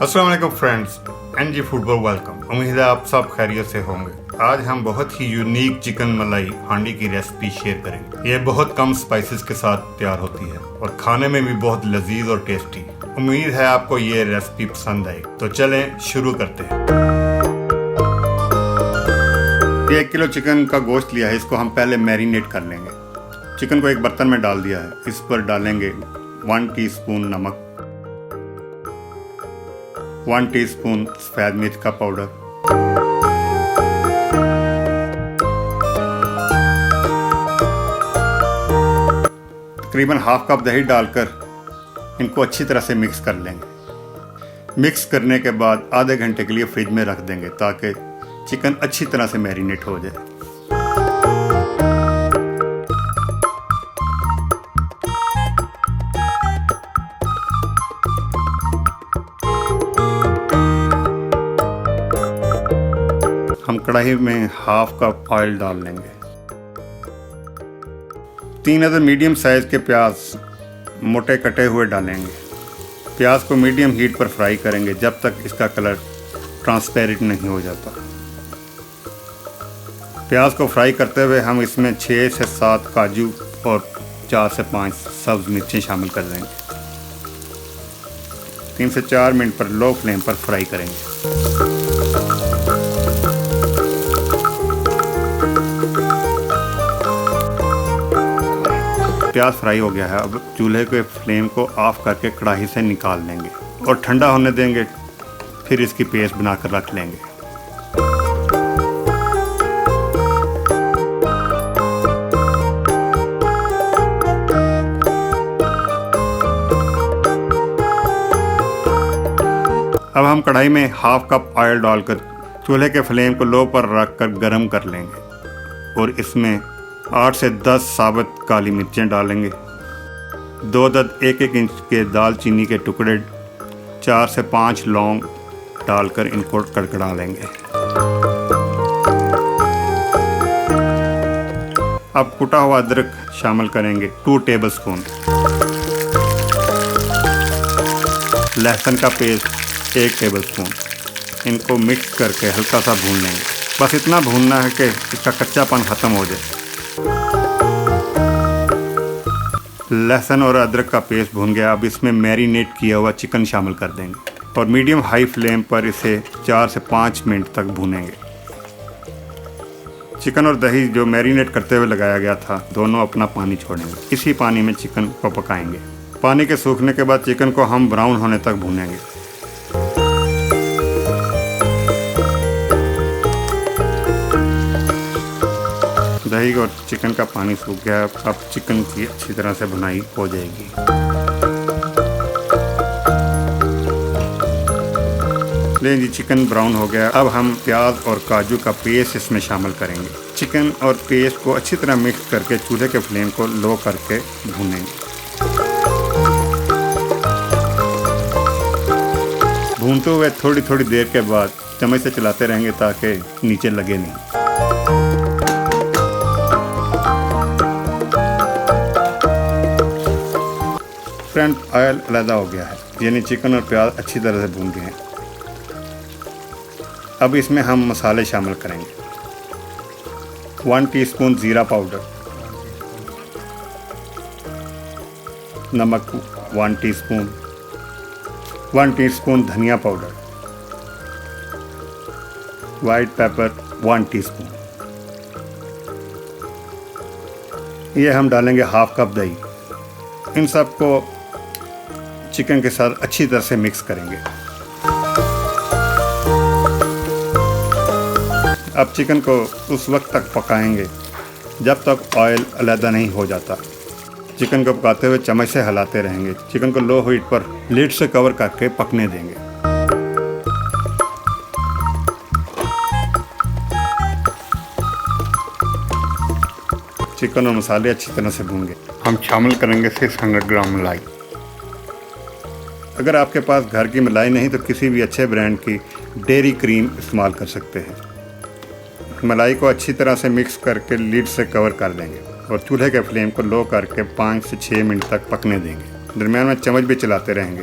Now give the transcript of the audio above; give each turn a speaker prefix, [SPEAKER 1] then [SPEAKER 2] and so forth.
[SPEAKER 1] अस्सलाम वालेकुम friends, NG food bowl welcome. उम्मीद है आप सब खैरियत से होंगे। आज हम बहुत ही यूनिक चिकन मलाई हांडी की रेसिपी शेयर करेंगे। ये बहुत कम स्पाइसेस के साथ तैयार होती है और खाने में भी बहुत लजीज और टेस्टी। उम्मीद है आपको ये रेसिपी पसंद आएगी। तो चलें शुरू करते हैं। ये 1 किलो चिकन का गोश्त लिया है, इसको हम पहले मैरिनेट कर लेंगे। चिकन को एक बर्तन में डाल दिया है। इस पर डालेंगे 1 टीस्पून नमक, 1 टीस्पून सफ़ेद मिर्च का पाउडर, तकरीबन हाफ कप दही डालकर इनको अच्छी तरह से मिक्स कर लेंगे। मिक्स करने के बाद आधे घंटे के लिए फ्रिज में रख देंगे ताकि चिकन अच्छी तरह से मैरिनेट हो जाए। हम कढ़ाई में हाफ कप ऑयल डाल लेंगे। 3 अदर मीडियम साइज के प्याज मोटे कटे हुए डालेंगे। प्याज को मीडियम हीट पर फ्राई करेंगे जब तक इसका कलर ट्रांसपेरेंट नहीं हो जाता। प्याज को फ्राई करते हुए हम इसमें 6 से 7 काजू और 4 से 5 सब्ज मिर्चें शामिल कर देंगे। 3 से 4 मिनट पर लो फ्लेम पर फ्राई करेंगे। प्याज फ्राई हो गया है। अब चूल्हे के फ्लेम को ऑफ करके कढ़ाई से निकाल लेंगे और ठंडा होने देंगे। फिर इसकी पेस्ट बनाकर रख लेंगे। अब हम कढ़ाई में हाफ कप ऑयल डालकर चूल्हे के फ्लेम को लो पर रखकर गरम कर लेंगे और इसमें 8 से 10 साबुत काली मिर्चें डालेंगे। 2 अदद 1-1 इंच के दालचीनी के टुकड़े, 4 से 5 लौंग डालकर इनको कड़कड़ा लेंगे। अब कुटा हुआ अदरक शामिल करेंगे 2 टेबलस्पून। लहसुन का पेस्ट 1 टेबलस्पून। इनको मिक्स करके हल्का सा भून लेंगे। बस इतना भूनना है कि इसका कच्चापन ख़त्म हो जाए। लहसुन और अदरक का पेस्ट भून गया। अब इसमें मैरिनेट किया हुआ चिकन शामिल कर देंगे और मीडियम हाई फ्लेम पर इसे 4 से 5 मिनट तक भूनेंगे। चिकन और दही जो मैरिनेट करते हुए लगाया गया था, दोनों अपना पानी छोड़ेंगे। इसी पानी में चिकन को पकाएंगे। पानी के सूखने के बाद चिकन को हम ब्राउन होने तक भूनेंगे। दही और चिकन का पानी सूख गया। अब चिकन की अच्छी तरह से भुनाई हो जाएगी। ले जी, चिकन ब्राउन हो गया। अब हम प्याज और काजू का पेस्ट इसमें शामिल करेंगे। चिकन और पेस्ट को अच्छी तरह मिक्स करके चूल्हे के फ्लेम को लो करके भूनेंगे। भूनते हुए थोड़ी थोड़ी देर के बाद चम्मच से चलाते रहेंगे ताकि नीचे लगे नहीं। फ्रेंड, ऑयल अलग हो गया है, यानी चिकन और प्याज अच्छी तरह से भून गए हैं। अब इसमें हम मसाले शामिल करेंगे। 1 टीस्पून ज़ीरा पाउडर, नमक 1 टीस्पून, 1 टीस्पून धनिया पाउडर, वाइट पेपर 1 टीस्पून। ये हम डालेंगे हाफ कप दही। इन सब को चिकन के साथ अच्छी तरह से मिक्स करेंगे। अब चिकन को उस वक्त तक पकाएंगे जब तक ऑयल अलग नहीं हो जाता। चिकन को पकाते हुए चम्मच से हिलाते रहेंगे। चिकन को लो हीट पर लिड से कवर करके पकने देंगे। चिकन और मसाले अच्छी तरह से भून गए। हम शामिल करेंगे 600 ग्राम मलाई। अगर आपके पास घर की मलाई नहीं तो किसी भी अच्छे ब्रांड की डेयरी क्रीम इस्तेमाल कर सकते हैं। मलाई को अच्छी तरह से मिक्स करके लीड से कवर कर देंगे और चूल्हे के फ्लेम को लो करके 5 से 6 मिनट तक पकने देंगे। दरमियान में चम्मच भी चलाते रहेंगे।